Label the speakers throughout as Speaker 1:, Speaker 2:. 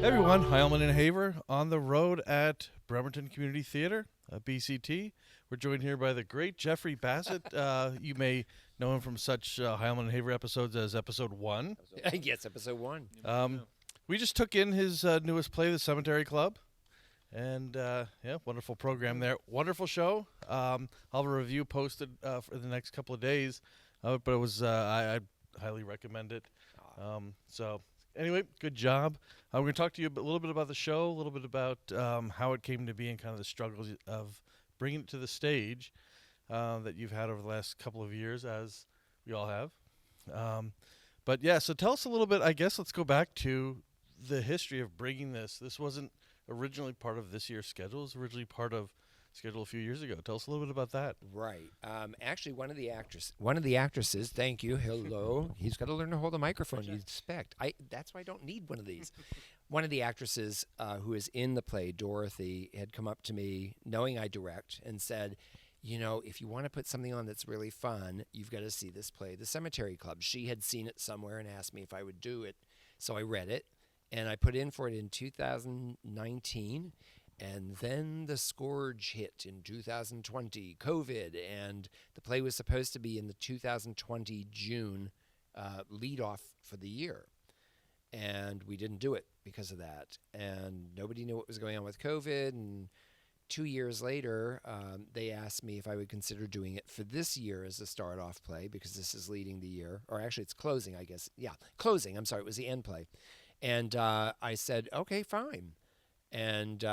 Speaker 1: everyone, Heilman and Haver on the road at Bremerton Community Theatre, BCT. We're joined here by the great Jeffrey Bassett. You may know him from such Heilman and Haver episodes as Episode 1.
Speaker 2: Yes, Episode 1.
Speaker 1: We just took in his newest play, The Cemetery Club. And, wonderful program there. Wonderful show. I'll have a review posted for the next couple of days. But it was, I highly recommend it. Anyway, good job. We're going to talk to you a little bit about the show, a little bit about how it came to be and kind of the struggles of bringing it to the stage that you've had over the last couple of years, as we all have. So tell us a little bit. I guess let's go back to the history of bringing this. This wasn't originally part of this year's schedule. It was originally part of schedule a few years ago. Tell us a little bit about that.
Speaker 2: Right. Actually, one of the actresses, thank you, hello. He's got to learn to hold a microphone, you'd expect. That's why I don't need one of these. One of the actresses who is in the play, Dorothy, had come up to me, knowing I direct, and said, you know, if you want to put something on that's really fun, you've got to see this play, The Cemetery Club. She had seen it somewhere and asked me if I would do it. So I read it, and I put in for it in 2019. And then the scourge hit in 2020, COVID, and the play was supposed to be in the 2020 June lead-off for the year. And we didn't do it because of that. And nobody knew what was going on with COVID. And 2 years later, they asked me if I would consider doing it for this year as a start-off play, because this is leading the year. Or actually, it's closing, I guess. Yeah, closing. I'm sorry, it was the end play. And I said, okay, fine. And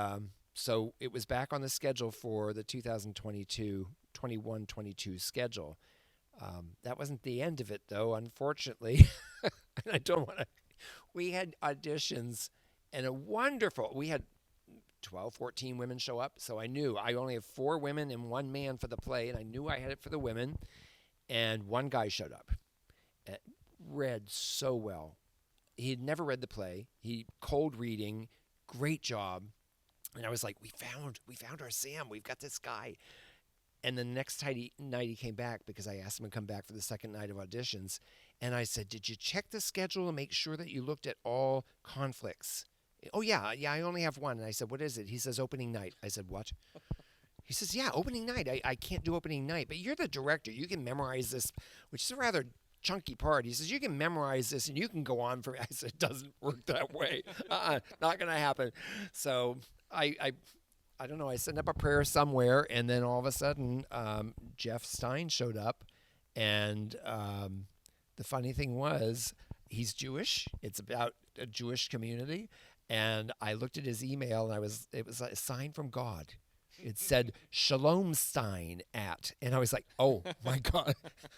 Speaker 2: so it was back on the schedule for the 2021-22 schedule. That wasn't the end of it, though, unfortunately. I don't want to. We had auditions, and we had 12, 14 women show up. So I knew I only have 4 women and 1 man for the play, and I knew I had it for the women. And one guy showed up, read so well. He had never read the play. He cold reading, great job. And I was like, we found our Sam. We've got this guy. And the next night he came back, because I asked him to come back for the second night of auditions. And I said, did you check the schedule and make sure that you looked at all conflicts? Oh, yeah, I only have one. And I said, what is it? He says, opening night. I said, what? He says, yeah, opening night. I can't do opening night. But you're the director. You can memorize this, which is a rather chunky part. He says, you can memorize this and you can go on for. I said, it doesn't work that way. Not going to happen. So I don't know. I sent up a prayer somewhere, and then all of a sudden, Jeff Stein showed up, and the funny thing was, he's Jewish. It's about a Jewish community, and I looked at his email, and it was a sign from God. It said Shalom Stein at, and I was like, oh my God,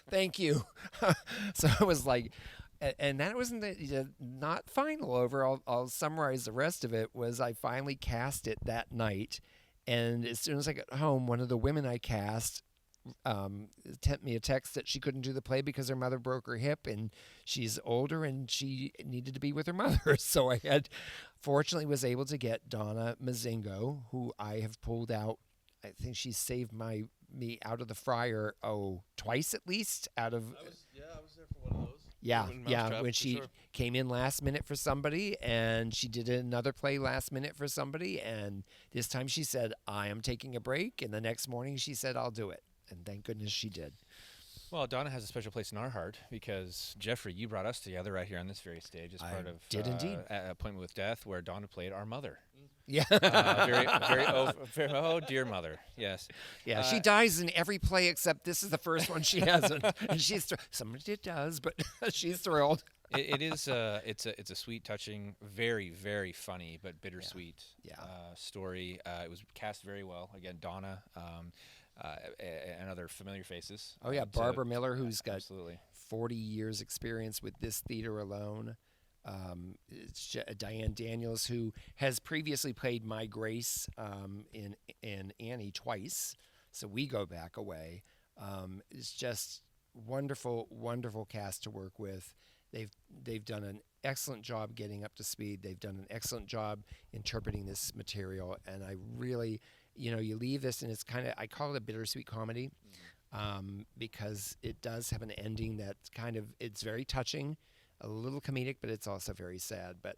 Speaker 2: thank you. So I was like. And that wasn't not final over. I'll summarize the rest of it. Was I finally cast it that night, and as soon as I got home, one of the women I cast sent me a text that she couldn't do the play because her mother broke her hip, and she's older and she needed to be with her mother. So I fortunately was able to get Donna Mazingo, who I have pulled out. I think she saved me out of the fryer twice at least out of.
Speaker 1: I was there for one of those.
Speaker 2: Yeah, when she came in last minute for somebody, and she did another play last minute for somebody, and this time she said, I am taking a break, and the next morning she said, I'll do it, and thank goodness she did.
Speaker 3: Well, Donna has a special place in our heart, because, Jeffrey, you brought us together right here on this very stage as part of
Speaker 2: indeed.
Speaker 3: Appointment with Death, where Donna played our mother.
Speaker 2: Yeah.
Speaker 3: Oh, dear mother. Yes.
Speaker 2: Yeah, she dies in every play except this is the first one she hasn't. And she's somebody does, but she's thrilled.
Speaker 3: It's a sweet, touching, very, very funny, but bittersweet story. It was cast very well. Again, Donna and other familiar faces.
Speaker 2: Oh, yeah, Barbara Miller, who's got
Speaker 3: absolutely
Speaker 2: 40 years experience with this theater alone. Diane Daniels, who has previously played My Grace in Annie twice, so we go back away. It's just wonderful, wonderful cast to work with. They've done an excellent job getting up to speed. They've done an excellent job interpreting this material, and I really, you leave this and it's kind of, I call it a bittersweet comedy, because it does have an ending that's it's very touching. A little comedic, but it's also very sad. But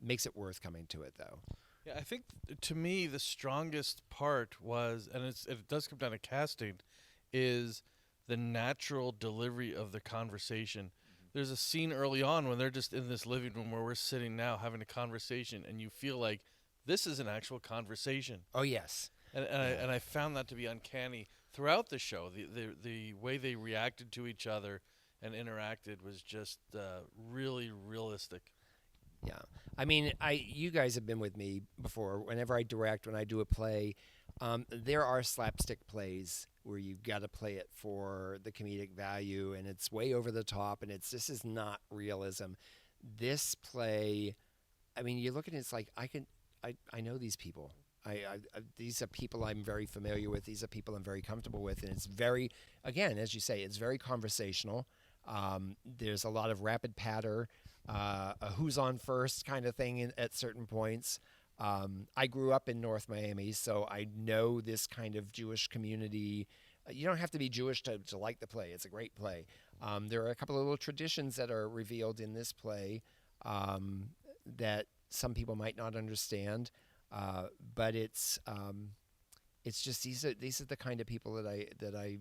Speaker 2: makes it worth coming to it, though.
Speaker 1: Yeah, I think to me the strongest part was, and it does come down to casting, is the natural delivery of the conversation. There's a scene early on when they're just in this living room where we're sitting now having a conversation, and you feel like this is an actual conversation.
Speaker 2: Oh, yes.
Speaker 1: And I found that to be uncanny throughout the show. The way they reacted to each other and interacted was just really realistic.
Speaker 2: Yeah. I mean, you guys have been with me before. Whenever I direct, when I do a play, there are slapstick plays where you've got to play it for the comedic value, and it's way over the top, and this is not realism. This play, I mean, you look at it, it's like I know these people. These are people I'm very familiar with. These are people I'm very comfortable with, and it's very, again, as you say, it's very conversational. There's a lot of rapid patter, a who's on first kind of thing at certain points. I grew up in North Miami, so I know this kind of Jewish community. You don't have to be Jewish to like the play. It's a great play. There are a couple of little traditions that are revealed in this play that some people might not understand, but it's just these are the kind of people that I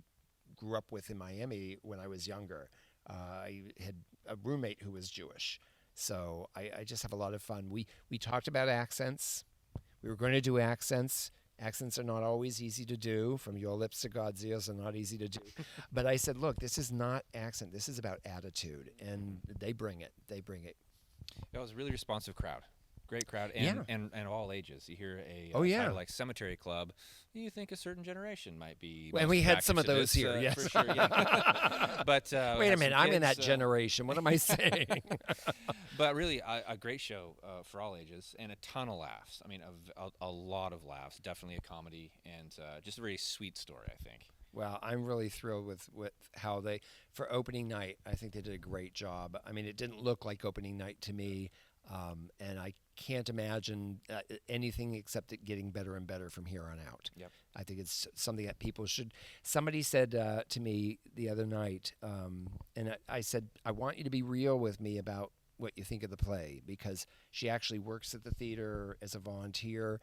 Speaker 2: grew up with in Miami when I was younger. I had a roommate who was Jewish, so I just have a lot of fun. We talked about accents. We were going to do accents. Accents are not always easy to do. From your lips to God's ears are not easy to do. But I said, look, this is not accent. This is about attitude, and they bring it. They bring it.
Speaker 3: It was a really responsive crowd. Great crowd, and all ages. You hear a title like Cemetery Club, you think a certain generation might be.
Speaker 2: Well, and we had some of those here, yes.
Speaker 3: For sure, yeah. But
Speaker 2: wait a minute, I'm in that generation. What am I saying?
Speaker 3: But really, a great show for all ages, and a ton of laughs. I mean, a lot of laughs. Definitely a comedy, and just a very sweet story, I think.
Speaker 2: Well, I'm really thrilled with how for opening night, I think they did a great job. I mean, it didn't look like opening night to me. And I can't imagine anything except it getting better and better from here on out.
Speaker 3: Yep.
Speaker 2: I think it's something that people should. Somebody said to me the other night, and I said, I want you to be real with me about what you think of the play, because she actually works at the theater as a volunteer.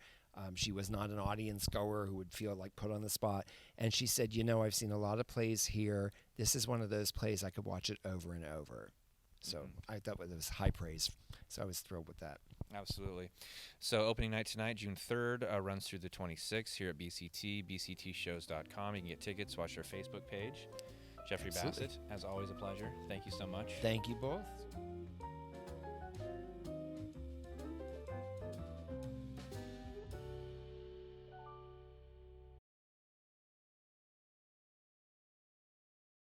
Speaker 2: She was not an audience goer who would feel like put on the spot. And she said, I've seen a lot of plays here. This is one of those plays I could watch it over and over. So I thought it was high praise. So I was thrilled with that.
Speaker 3: Absolutely. So opening night tonight, June 3rd, runs through the 26th here at BCT, bctshows.com. You can get tickets, watch our Facebook page. Jeffrey Bassett, as always, a pleasure. Thank you so much.
Speaker 2: Thank you both.